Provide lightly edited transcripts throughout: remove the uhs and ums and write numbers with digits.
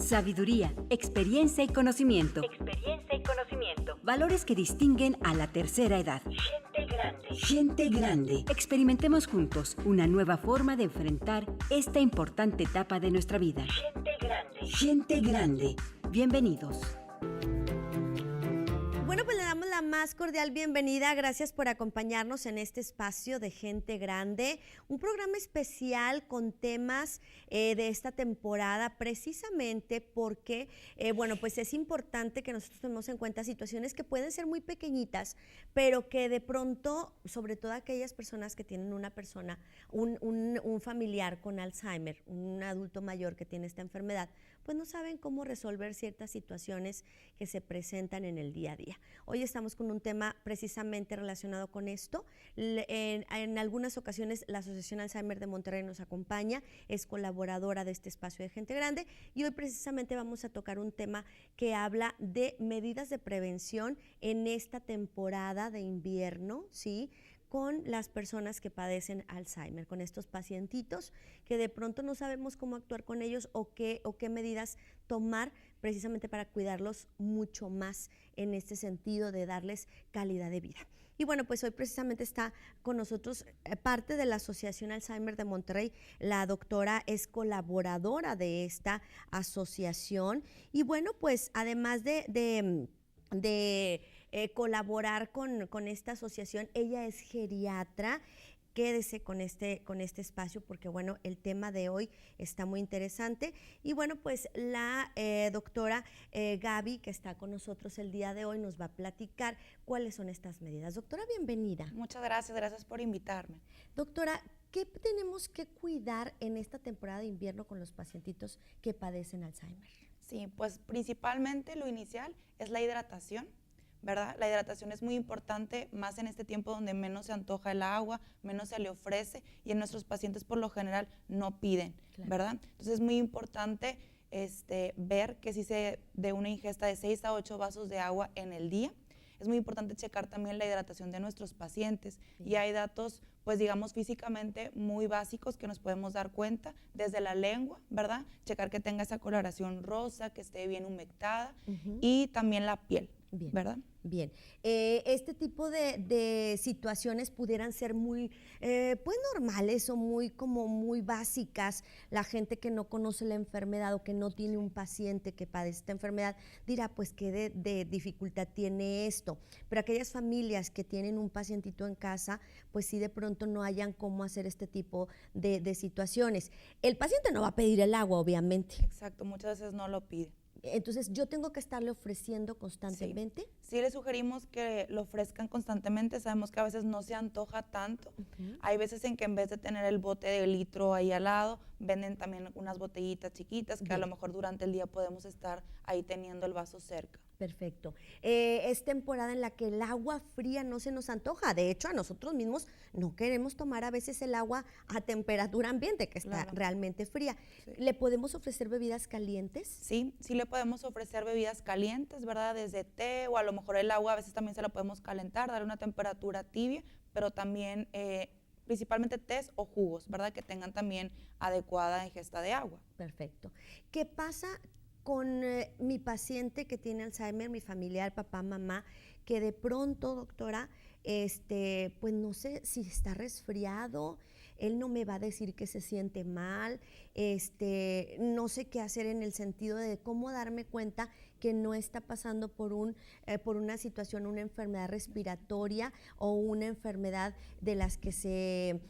Sabiduría, experiencia y conocimiento. Valores que distinguen a la tercera edad. Gente grande. Experimentemos juntos una nueva forma de enfrentar esta importante etapa de nuestra vida. Gente grande. Bienvenidos. Bueno, pues le damos la más cordial bienvenida. Gracias por acompañarnos en este espacio de Gente Grande, un programa especial con temas de esta temporada, precisamente porque, bueno, pues es importante que nosotros tomemos en cuenta situaciones que pueden ser muy pequeñitas, pero que de pronto, sobre todo aquellas personas que tienen una persona, un familiar con Alzheimer, un adulto mayor que tiene esta enfermedad, pues no saben cómo resolver ciertas situaciones que se presentan en el día a día. Hoy estamos con un tema precisamente relacionado con esto. En algunas ocasiones la Asociación Alzheimer de Monterrey nos acompaña, es colaboradora de este espacio de Gente Grande, y hoy precisamente vamos a tocar un tema que habla de medidas de prevención en esta temporada de invierno, ¿sí?, con las personas que padecen Alzheimer, con estos pacientitos que de pronto no sabemos cómo actuar con ellos o qué medidas tomar precisamente para cuidarlos mucho más en este sentido de darles calidad de vida. Y bueno, pues hoy precisamente está con nosotros parte de la Asociación Alzheimer de Monterrey. La doctora es colaboradora de esta asociación y bueno, pues además de colaborar con esta asociación, ella es geriatra. Quédese con este espacio porque, bueno, el tema de hoy está muy interesante. Y bueno, pues la doctora Gaby, que está con nosotros el día de hoy, nos va a platicar cuáles son estas medidas. Doctora, bienvenida. Muchas gracias por invitarme. Doctora, ¿qué tenemos que cuidar en esta temporada de invierno con los pacientitos que padecen Alzheimer? Sí, pues principalmente lo inicial es la hidratación, ¿verdad? La hidratación es muy importante, más en este tiempo donde menos se antoja el agua, menos se le ofrece y en nuestros pacientes por lo general no piden, claro, ¿verdad? Entonces es muy importante ver que si se dé una ingesta de 6 a 8 vasos de agua en el día. Es muy importante checar también la hidratación de nuestros pacientes, sí, y hay datos, pues digamos físicamente muy básicos que nos podemos dar cuenta, desde la lengua, ¿verdad? Checar que tenga esa coloración rosa, que esté bien humectada, y también la piel, bien, ¿verdad? Bien, este tipo de situaciones pudieran ser muy pues normales o muy básicas. La gente que no conoce la enfermedad o que no tiene un paciente que padece esta enfermedad dirá, pues qué de dificultad tiene esto, pero aquellas familias que tienen un pacientito en casa, pues sí de pronto no hayan cómo hacer este tipo de situaciones. El paciente no va a pedir el agua, obviamente. Exacto, muchas veces no lo pide. Entonces, ¿yo tengo que estarle ofreciendo constantemente? Sí, le sugerimos que lo ofrezcan constantemente. Sabemos que a veces no se antoja tanto. Hay veces en que en vez de tener el bote de litro ahí al lado, venden también unas botellitas chiquitas que a lo mejor durante el día podemos estar ahí teniendo el vaso cerca. Perfecto. Es temporada en la que el agua fría no se nos antoja. De hecho, a nosotros mismos no queremos tomar a veces el agua a temperatura ambiente, que está realmente fría. Sí. ¿Le podemos ofrecer bebidas calientes? Sí, sí le podemos ofrecer bebidas calientes, ¿verdad? Desde té o a lo mejor el agua a veces también se la podemos calentar, dar una temperatura tibia, pero también principalmente tés o jugos, ¿verdad? Que tengan también adecuada ingesta de agua. Perfecto. ¿Qué pasa con mi paciente que tiene Alzheimer, mi familiar, papá, mamá, que de pronto, doctora, pues no sé si está resfriado, él no me va a decir que se siente mal, no sé qué hacer en el sentido de cómo darme cuenta que no está pasando por una situación, una enfermedad respiratoria o una enfermedad de las que se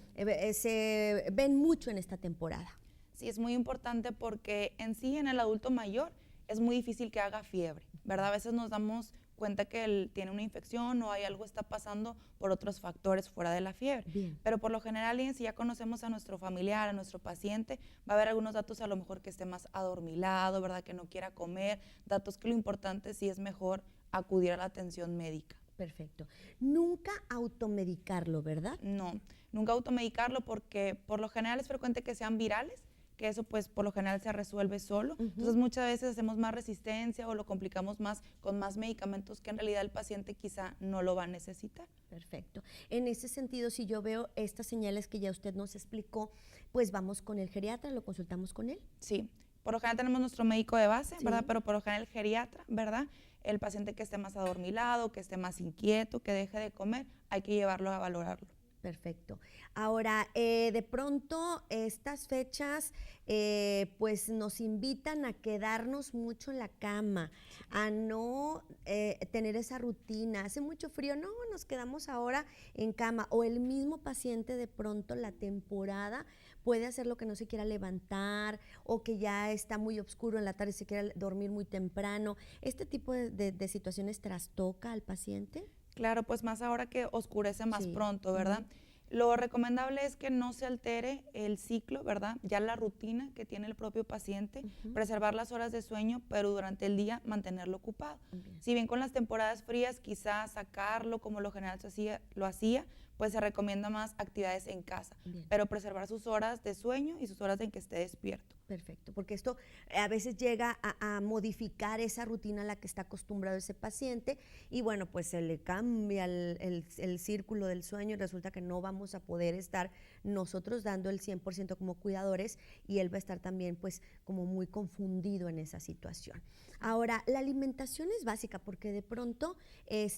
ven mucho en esta temporada? Sí, es muy importante porque en sí, en el adulto mayor, es muy difícil que haga fiebre, ¿verdad? A veces nos damos cuenta que él tiene una infección o hay algo está pasando por otros factores fuera de la fiebre. Bien. Pero por lo general, si ya conocemos a nuestro familiar, a nuestro paciente, va a haber algunos datos a lo mejor que esté más adormilado, ¿verdad? Que no quiera comer, datos que lo importante sí es mejor acudir a la atención médica. Perfecto. Nunca automedicarlo, ¿verdad? No, nunca automedicarlo porque por lo general es frecuente que sean virales, que eso pues por lo general se resuelve solo. Entonces muchas veces hacemos más resistencia o lo complicamos más con más medicamentos que en realidad el paciente quizá no lo va a necesitar. Perfecto. En ese sentido, si yo veo estas señales que ya usted nos explicó, pues vamos con el geriatra, ¿lo consultamos con él? Sí. por lo general tenemos nuestro médico de base, Sí. ¿verdad? Pero por lo general el geriatra, ¿verdad? El paciente que esté más adormilado, que esté más inquieto, que deje de comer, hay que llevarlo a valorarlo. Perfecto. Ahora, de pronto estas fechas pues nos invitan a quedarnos mucho en la cama, a no tener esa rutina. Hace mucho frío, no, nos quedamos ahora en cama. O el mismo paciente de pronto la temporada puede hacer lo que no se quiera levantar o que ya está muy oscuro en la tarde y se quiera dormir muy temprano. ¿Este tipo de situaciones trastoca al paciente? Claro, pues más ahora que oscurece más Sí. pronto, ¿verdad? Lo recomendable es que no se altere el ciclo, ¿verdad? Ya la rutina que tiene el propio paciente, preservar las horas de sueño, pero durante el día mantenerlo ocupado. Bien. Si bien con las temporadas frías quizás sacarlo como lo general lo hacía, pues se recomienda más actividades en casa, Bien. pero preservar sus horas de sueño y sus horas en que esté despierto. Perfecto, porque esto a veces llega a modificar esa rutina a la que está acostumbrado ese paciente y bueno, pues se le cambia el círculo del sueño y resulta que no vamos a poder estar nosotros dando el 100% como cuidadores y él va a estar también pues como muy confundido en esa situación. Ahora, la alimentación es básica porque de pronto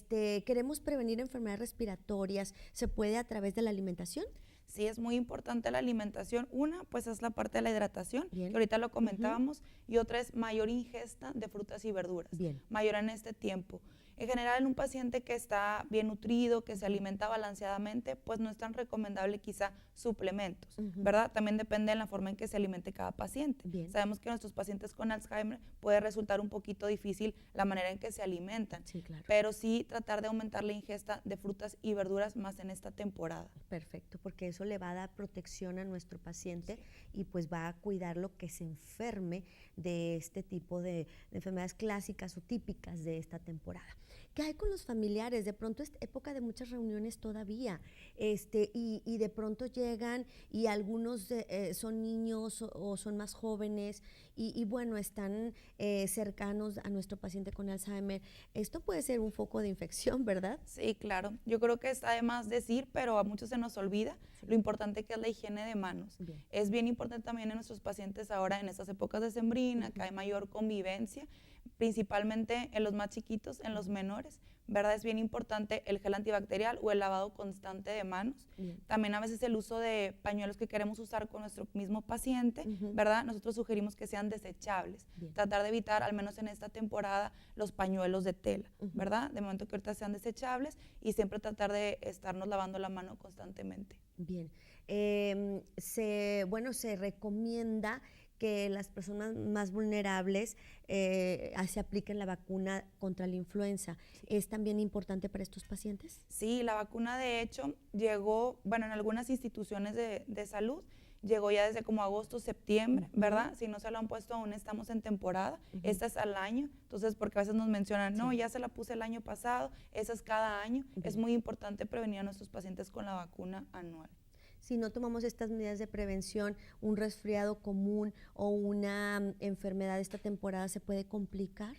queremos prevenir enfermedades respiratorias, ¿se puede a través de la alimentación? Sí, es muy importante la alimentación. Una, pues es la parte de la hidratación, Bien. que ahorita lo comentábamos, y otra es mayor ingesta de frutas y verduras, Bien. mayor en este tiempo. En general, en un paciente que está bien nutrido, que se alimenta balanceadamente, pues no es tan recomendable quizá suplementos, ¿verdad? También depende de la forma en que se alimente cada paciente. Bien. Sabemos que nuestros pacientes con Alzheimer puede resultar un poquito difícil la manera en que se alimentan, Sí, claro. pero sí tratar de aumentar la ingesta de frutas y verduras más en esta temporada. Perfecto, porque eso le va a dar protección a nuestro paciente y pues va a cuidar lo que se enferme de este tipo de enfermedades clásicas o típicas de esta temporada. ¿Qué hay con los familiares? De pronto es época de muchas reuniones todavía, y de pronto llegan y algunos son niños o son más jóvenes y bueno, están cercanos a nuestro paciente con Alzheimer. Esto puede ser un foco de infección, ¿verdad? Sí, claro. Yo creo que está de más decir, pero a muchos se nos olvida lo importante que es la higiene de manos. Bien. Es bien importante también en nuestros pacientes ahora en estas épocas de sembrina, que hay mayor convivencia, principalmente en los más chiquitos, en los menores, ¿verdad? Es bien importante el gel antibacterial o el lavado constante de manos. Bien. También a veces el uso de pañuelos que queremos usar con nuestro mismo paciente, ¿verdad? Nosotros sugerimos que sean desechables. Bien. Tratar de evitar, al menos en esta temporada, los pañuelos de tela, ¿verdad? De momento que ahorita sean desechables y siempre tratar de estarnos lavando la mano constantemente. Bien. Se recomienda que las personas más vulnerables se apliquen la vacuna contra la influenza. ¿Es también importante para estos pacientes? Sí, la vacuna de hecho llegó, bueno, en algunas instituciones de salud, llegó ya desde como agosto, septiembre, ¿verdad? Si no se lo han puesto aún estamos en temporada, esta es al año, entonces porque a veces nos mencionan, no, ya se la puse el año pasado, esa es cada año, es muy importante prevenir a nuestros pacientes con la vacuna anual. Si no tomamos estas medidas de prevención, un resfriado común o una enfermedad de esta temporada se puede complicar.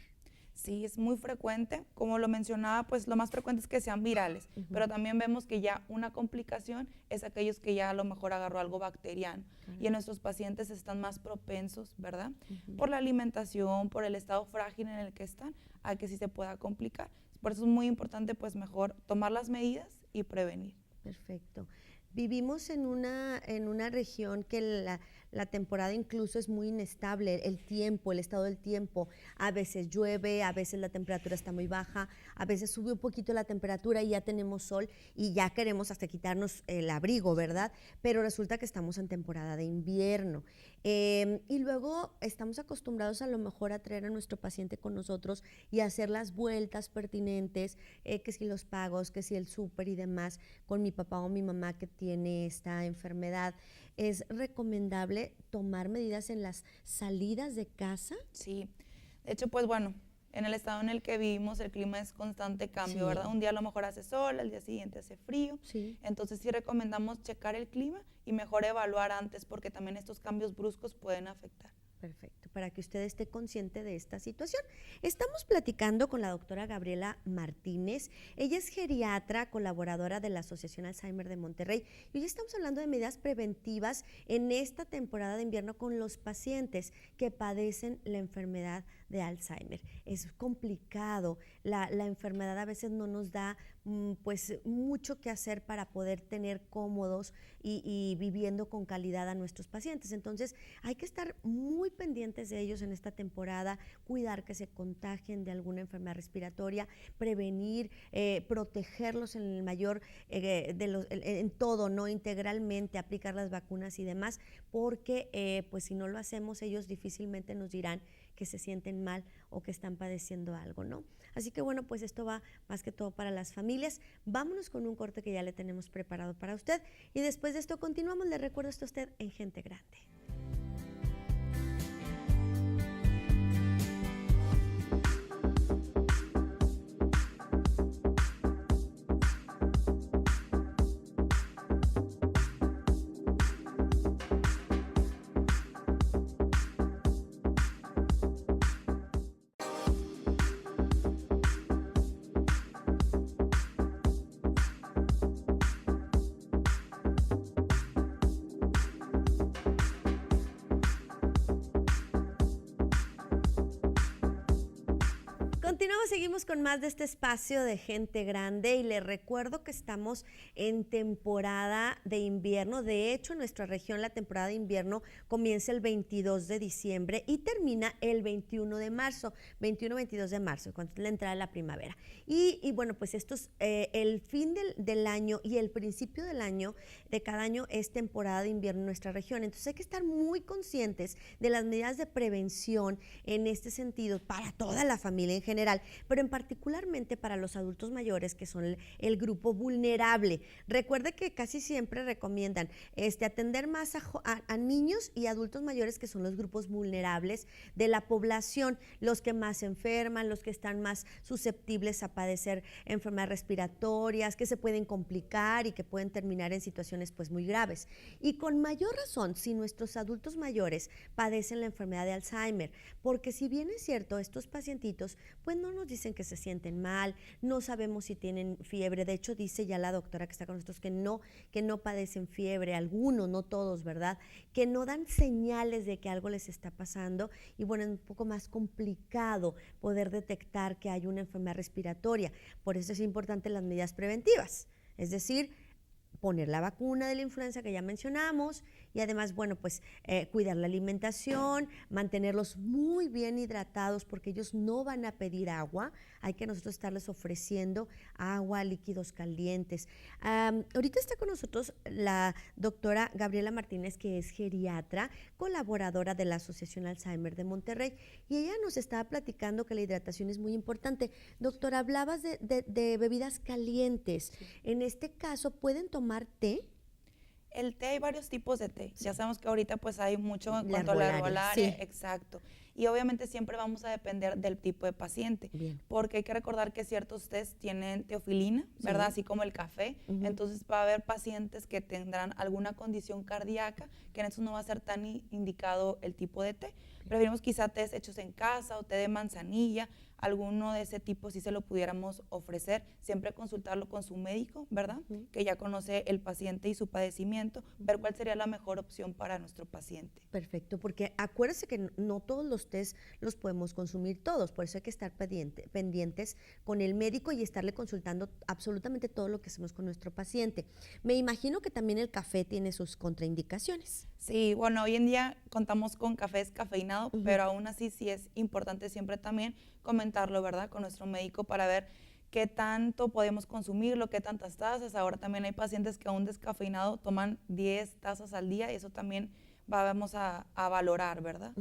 Sí, es muy frecuente. Como lo mencionaba, pues lo más frecuente es que sean virales, pero también vemos que ya una complicación es aquellos que ya a lo mejor agarró algo bacteriano. Y en nuestros pacientes están más propensos, ¿verdad? Por la alimentación, por el estado frágil en el que están, a que sí se pueda complicar. Por eso es muy importante, pues mejor tomar las medidas y prevenir. Perfecto. Vivimos en una región que la temporada incluso es muy inestable, el tiempo, el estado del tiempo. A veces llueve, a veces la temperatura está muy baja, a veces sube un poquito la temperatura y ya tenemos sol y ya queremos hasta quitarnos el abrigo, ¿verdad? Pero resulta que estamos en temporada de invierno. Y luego estamos acostumbrados a lo mejor a traer a nuestro paciente con nosotros y hacer las vueltas pertinentes, que si los pagos, que si el súper y demás, con mi papá o mi mamá que tiene esta enfermedad. ¿Es recomendable tomar medidas en las salidas de casa? Sí, de hecho, pues bueno, en el estado en el que vivimos el clima es constante cambio, Sí. ¿verdad? Un día a lo mejor hace sol, al día siguiente hace frío. Sí. Entonces sí recomendamos checar el clima y mejor evaluar antes porque también estos cambios bruscos pueden afectar. Perfecto, para que usted esté consciente de esta situación. Estamos platicando con la doctora Gabriela Martínez. Ella es geriatra, colaboradora de la Asociación Alzheimer de Monterrey. Y hoy estamos hablando de medidas preventivas en esta temporada de invierno con los pacientes que padecen la enfermedad de Alzheimer. Es complicado, la enfermedad a veces no nos da pues mucho que hacer para poder tener cómodos y viviendo con calidad a nuestros pacientes. Entonces hay que estar muy pendientes de ellos en esta temporada, cuidar que se contagien de alguna enfermedad respiratoria, prevenir, protegerlos en el mayor, en todo, ¿no? Integralmente, aplicar las vacunas y demás, porque pues si no lo hacemos, ellos difícilmente nos dirán que se sienten mal o que están padeciendo algo, ¿no? Así que bueno, pues esto va más que todo para las familias. Vámonos con un corte que ya le tenemos preparado para usted y después de esto continuamos. Le recuerdo esto a usted en Gente Grande. Continuamos, seguimos con más de este espacio de Gente Grande y les recuerdo que estamos en temporada de invierno. De hecho, en nuestra región la temporada de invierno comienza el 22 de diciembre y termina el 21 de marzo, 21-22 de marzo, cuando es la entrada de la primavera. Y bueno, pues esto es el fin del año y el principio del año, de cada año es temporada de invierno en nuestra región. Entonces hay que estar muy conscientes de las medidas de prevención en este sentido para toda la familia en general, pero en particularmente para los adultos mayores, que son el grupo vulnerable. Recuerde que casi siempre recomiendan atender más a niños y adultos mayores, que son los grupos vulnerables de la población, los que más se enferman, los que están más susceptibles a padecer enfermedades respiratorias, que se pueden complicar y que pueden terminar en situaciones pues muy graves. Y con mayor razón si nuestros adultos mayores padecen la enfermedad de Alzheimer, porque si bien es cierto, estos pacientitos pues no nos dicen que se sienten mal, no sabemos si tienen fiebre. De hecho, dice ya la doctora que está con nosotros que no padecen fiebre, algunos, no todos, ¿verdad? Que no dan señales de que algo les está pasando y bueno, es un poco más complicado poder detectar que hay una enfermedad respiratoria. Por eso es importante las medidas preventivas, es decir, poner la vacuna de la influenza que ya mencionamos y además, bueno, pues cuidar la alimentación, mantenerlos muy bien hidratados porque ellos no van a pedir agua, hay que nosotros estarles ofreciendo agua, líquidos calientes. Ahorita está con nosotros la doctora Gabriela Martínez, que es geriatra, colaboradora de la Asociación Alzheimer de Monterrey, y ella nos estaba platicando que la hidratación es muy importante. Doctora, hablabas de bebidas calientes. Sí. En este caso, ¿pueden tomar té? El té, hay varios tipos de té. Sí. Ya sabemos que ahorita pues hay mucho en cuanto a la herbolaria. Sí. Exacto. Y obviamente siempre vamos a depender del tipo de paciente. Bien. Porque hay que recordar que ciertos tés tienen teofilina, ¿verdad? Sí. Así como el café. Entonces va a haber pacientes que tendrán alguna condición cardíaca, que en eso no va a ser tan indicado el tipo de té. Preferimos quizá tés hechos en casa o té de manzanilla. Alguno de ese tipo sí se lo pudiéramos ofrecer, siempre consultarlo con su médico, ¿verdad? Que ya conoce el paciente y su padecimiento, ver cuál sería la mejor opción para nuestro paciente. Perfecto, porque acuérdese que no todos los tés los podemos consumir todos, por eso hay que estar pendientes con el médico y estarle consultando absolutamente todo lo que hacemos con nuestro paciente. Me imagino que también el café tiene sus contraindicaciones. Sí, bueno, hoy en día contamos con café descafeinado, pero aún así sí es importante siempre también comentarlo, ¿verdad?, con nuestro médico para ver qué tanto podemos consumirlo, qué tantas tazas. Ahora también hay pacientes que aún descafeinado toman 10 tazas al día y eso también vamos a valorar, ¿verdad?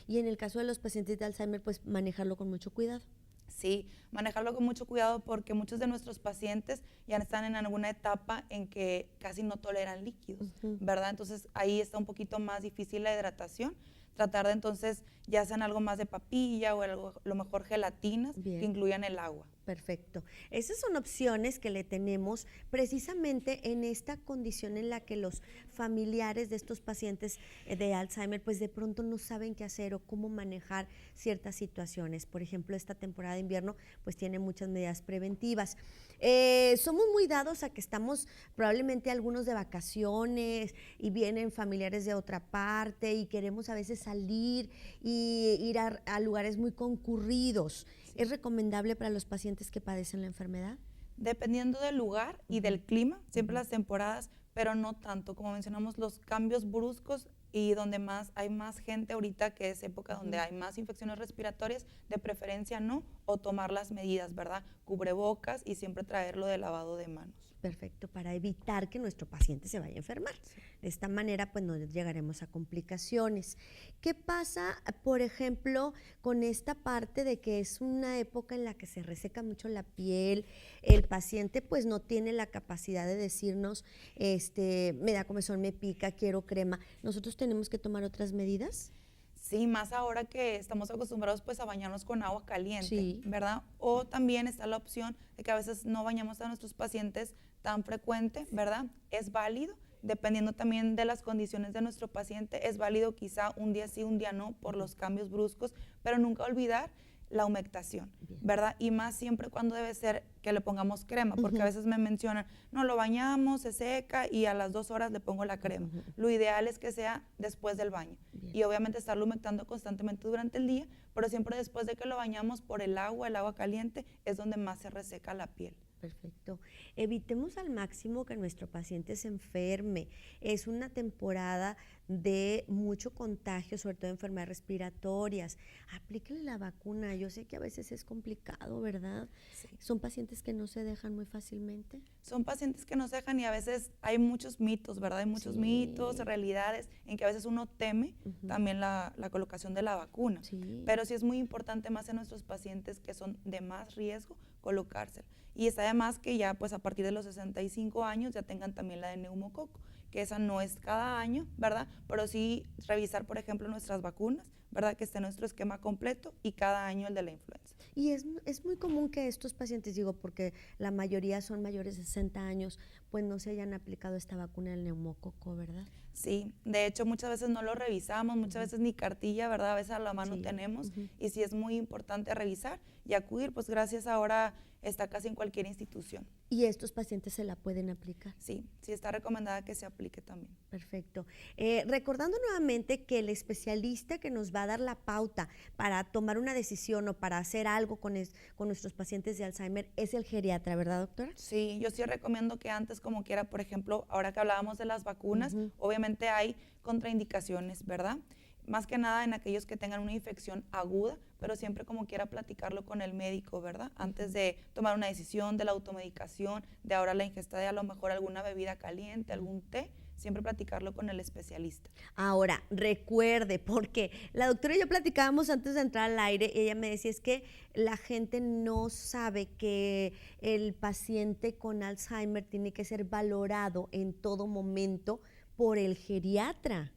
Y en el caso de los pacientes de Alzheimer, pues manejarlo con mucho cuidado. Sí, manejarlo con mucho cuidado porque muchos de nuestros pacientes ya están en alguna etapa en que casi no toleran líquidos, ¿verdad? Entonces ahí está un poquito más difícil la hidratación. Tratar de entonces ya sean algo más de papilla o algo, lo mejor gelatinas Bien. que incluyan el agua. Perfecto. Esas son opciones que le tenemos precisamente en esta condición en la que los familiares de estos pacientes de Alzheimer pues de pronto no saben qué hacer o cómo manejar ciertas situaciones. Por ejemplo, esta temporada de invierno pues tiene muchas medidas preventivas. Somos muy dados a que estamos probablemente algunos de vacaciones y vienen familiares de otra parte y queremos a veces salir y ir a lugares muy concurridos. ¿Es recomendable para los pacientes que padecen la enfermedad? Dependiendo del lugar y del clima, siempre las temporadas, pero no tanto, como mencionamos, los cambios bruscos y donde más hay más gente ahorita, que es época donde hay más infecciones respiratorias, de preferencia no, o tomar las medidas, ¿verdad? Cubrebocas y siempre traerlo de lavado de manos. Perfecto, para evitar que nuestro paciente se vaya a enfermar. De esta manera, pues no llegaremos a complicaciones. ¿Qué pasa, por ejemplo, con esta parte de que es una época en la que se reseca mucho la piel? El paciente pues no tiene la capacidad de decirnos, me da comezón, me pica, quiero crema. ¿Nosotros tenemos que tomar otras medidas? Sí, más ahora que estamos acostumbrados pues a bañarnos con agua caliente, Sí. ¿verdad? O también está la opción de que a veces no bañamos a nuestros pacientes tan frecuente, ¿verdad? Es válido, dependiendo también de las condiciones de nuestro paciente, es válido quizá un día sí, un día no, por los cambios bruscos, pero nunca olvidar la humectación, ¿verdad? Y más siempre cuando debe ser que le pongamos crema, porque a veces me mencionan, no, lo bañamos, se seca y a las 2 horas le pongo la crema. Lo ideal es que sea después del baño. Y obviamente estarlo humectando constantemente durante el día, pero siempre después de que lo bañamos por el agua caliente, es donde más se reseca la piel. Perfecto. Evitemos al máximo que nuestro paciente se enferme. Es una temporada de mucho contagio, sobre todo de enfermedades respiratorias. Aplíquenle la vacuna. Yo sé que a veces es complicado, ¿verdad? Sí. ¿Son pacientes que no se dejan muy fácilmente? Son pacientes que no se dejan y a veces hay muchos mitos, ¿verdad? Hay muchos mitos, realidades en que a veces uno teme también la colocación de la vacuna. Sí. Pero sí es muy importante más en nuestros pacientes que son de más riesgo colocársela. Y está además que ya pues a partir de los 65 años ya tengan también la de neumococo, que esa no es cada año, ¿verdad? Pero sí revisar, por ejemplo, nuestras vacunas, ¿verdad? Que esté nuestro esquema completo y cada año el de la influenza. Y es muy común que estos pacientes, digo, porque la mayoría son mayores de 60 años, pues no se hayan aplicado esta vacuna del neumococo, ¿verdad? Sí, de hecho muchas veces no lo revisamos, muchas veces ni cartilla, ¿verdad? A veces a la mano tenemos y sí es muy importante revisar y acudir, pues gracias ahora está casi en cualquier institución. ¿Y estos pacientes se la pueden aplicar? Sí, sí está recomendada que se aplique también. Perfecto. Recordando nuevamente que el especialista que nos va a dar la pauta para tomar una decisión o para hacer algo con nuestros pacientes de Alzheimer es el geriatra, ¿verdad, doctora? Sí, yo sí recomiendo que antes, como quiera, por ejemplo, ahora que hablábamos de las vacunas, obviamente hay contraindicaciones, ¿verdad? Más que nada en aquellos que tengan una infección aguda, pero siempre como quiera platicarlo con el médico, ¿verdad? Antes de tomar una decisión de la automedicación, de ahora la ingesta de a lo mejor alguna bebida caliente, algún té, siempre platicarlo con el especialista. Ahora, recuerde, porque la doctora y yo platicábamos antes de entrar al aire, ella me decía, es que la gente no sabe que el paciente con Alzheimer tiene que ser valorado en todo momento por el geriatra.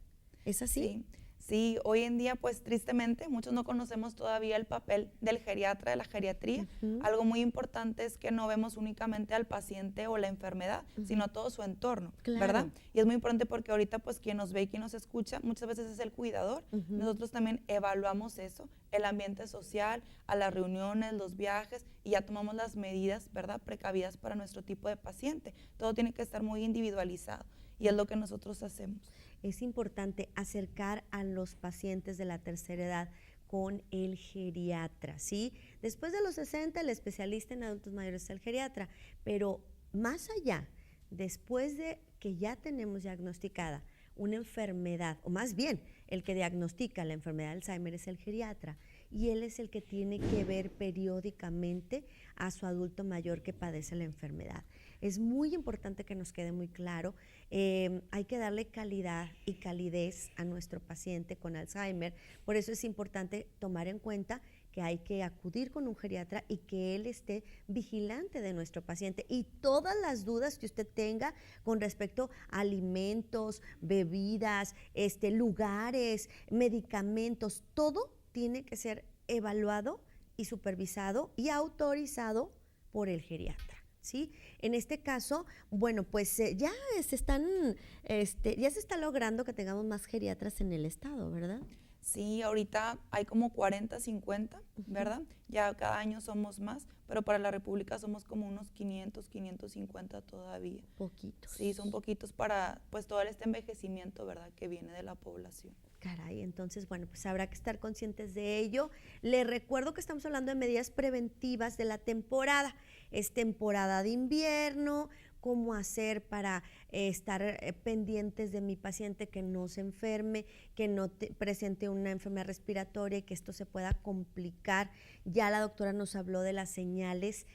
¿Es así? Sí. Sí, hoy en día, pues tristemente, muchos no conocemos todavía el papel del geriatra, de la geriatría. Algo muy importante es que no vemos únicamente al paciente o la enfermedad, sino a todo su entorno, ¿verdad? Y es muy importante porque ahorita, pues, quien nos ve y quien nos escucha, muchas veces es el cuidador. Nosotros también evaluamos eso, el ambiente social, a las reuniones, los viajes, y ya tomamos las medidas, ¿verdad?, precavidas para nuestro tipo de paciente. Todo tiene que estar muy individualizado, y es lo que nosotros hacemos. Es importante acercar a los pacientes de la tercera edad con el geriatra, ¿sí? Después de los 60, el especialista en adultos mayores es el geriatra, pero más allá, después de que ya tenemos diagnosticada una enfermedad, o más bien, el que diagnostica la enfermedad de Alzheimer es el geriatra, y él es el que tiene que ver periódicamente a su adulto mayor que padece la enfermedad. Es muy importante que nos quede muy claro, hay que darle calidad y calidez a nuestro paciente con Alzheimer, por eso es importante tomar en cuenta que hay que acudir con un geriatra y que él esté vigilante de nuestro paciente, y todas las dudas que usted tenga con respecto a alimentos, bebidas, lugares, medicamentos, todo tiene que ser evaluado y supervisado y autorizado por el geriatra, ¿sí? En este caso, bueno, pues ya se está logrando que tengamos más geriatras en el estado, ¿verdad? Sí, ahorita hay como 40, 50, ¿verdad? Ya cada año somos más, pero para la República somos como unos 500, 550 todavía. Poquitos. Sí, son poquitos para pues todo este envejecimiento, ¿verdad? Que viene de la población. Caray, entonces, bueno, pues habrá que estar conscientes de ello. Les recuerdo que estamos hablando de medidas preventivas de la temporada. Es temporada de invierno, cómo hacer para estar pendientes de mi paciente, que no se enferme, que no presente una enfermedad respiratoria y que esto se pueda complicar. Ya la doctora nos habló de las señales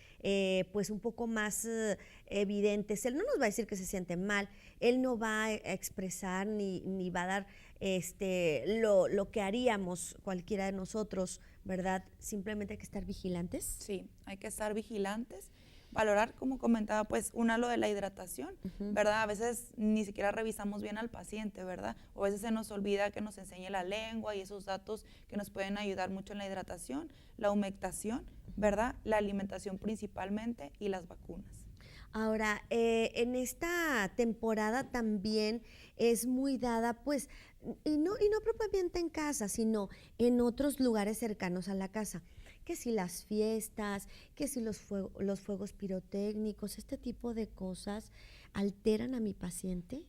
pues un poco más evidentes. Él no nos va a decir que se siente mal, él no va a expresar ni va a dar lo que haríamos cualquiera de nosotros, ¿verdad? Simplemente hay que estar vigilantes. Sí, hay que estar vigilantes, valorar, como comentaba, pues lo de la hidratación, ¿verdad? A veces ni siquiera revisamos bien al paciente, ¿verdad? O a veces se nos olvida que nos enseñe la lengua y esos datos que nos pueden ayudar mucho en la hidratación, la humectación, ¿verdad? La alimentación principalmente y las vacunas. Ahora, en esta temporada también es muy dada, pues, y no propiamente en casa, sino en otros lugares cercanos a la casa. Que si las fiestas, que si los fuegos pirotécnicos, este tipo de cosas alteran a mi paciente.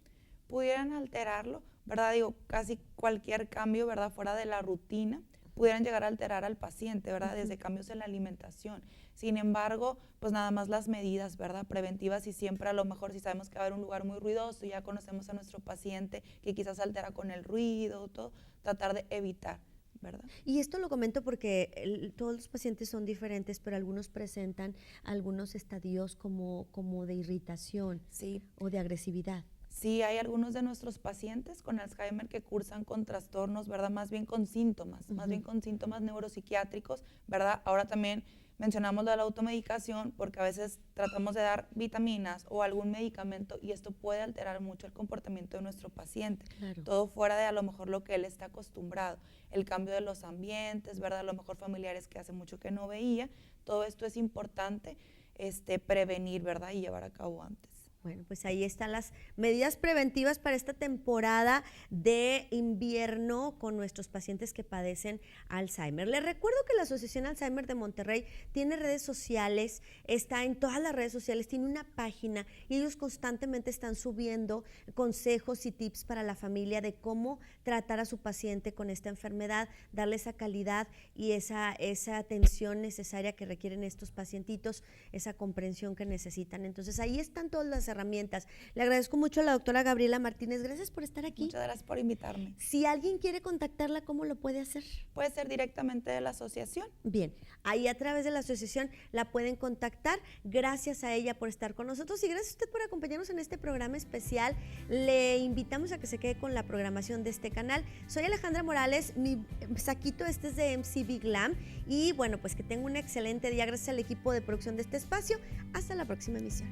Pudieran alterarlo, ¿verdad? Digo, casi cualquier cambio, ¿verdad? Fuera de la rutina, pudieran llegar a alterar al paciente, ¿verdad? Desde cambios en la alimentación. Sin embargo, pues nada más las medidas, ¿verdad? Preventivas, y siempre a lo mejor si sabemos que va a haber un lugar muy ruidoso y ya conocemos a nuestro paciente que quizás altera con el ruido, todo, tratar de evitar, ¿verdad? Y esto lo comento porque todos los pacientes son diferentes, pero algunos presentan algunos estadios como de irritación, sí, o de agresividad. Sí, hay algunos de nuestros pacientes con Alzheimer que cursan con trastornos, ¿verdad? Más bien con síntomas, más bien con síntomas neuropsiquiátricos, ¿verdad? Ahora también mencionamos lo de la automedicación porque a veces tratamos de dar vitaminas o algún medicamento y esto puede alterar mucho el comportamiento de nuestro paciente. Claro. Todo fuera de a lo mejor lo que él está acostumbrado. El cambio de los ambientes, ¿verdad? A lo mejor familiares que hace mucho que no veía. Todo esto es importante prevenir, ¿verdad? Y llevar a cabo antes. Bueno, pues ahí están las medidas preventivas para esta temporada de invierno con nuestros pacientes que padecen Alzheimer. Les recuerdo que la Asociación Alzheimer de Monterrey tiene redes sociales, está en todas las redes sociales, tiene una página y ellos constantemente están subiendo consejos y tips para la familia de cómo tratar a su paciente con esta enfermedad, darle esa calidad y esa atención necesaria que requieren estos pacientitos, esa comprensión que necesitan. Entonces ahí están todas las herramientas. Le agradezco mucho a la doctora Gabriela Martínez. Gracias por estar aquí. Muchas gracias por invitarme. Si alguien quiere contactarla, ¿cómo lo puede hacer? Puede ser directamente de la asociación. Bien, ahí a través de la asociación la pueden contactar. Gracias a ella por estar con nosotros y gracias a usted por acompañarnos en este programa especial. Le invitamos a que se quede con la programación de este canal. Soy Alejandra Morales, mi saquito es de MCV Glam y bueno, pues que tenga un excelente día. Gracias al equipo de producción de este espacio. Hasta la próxima emisión.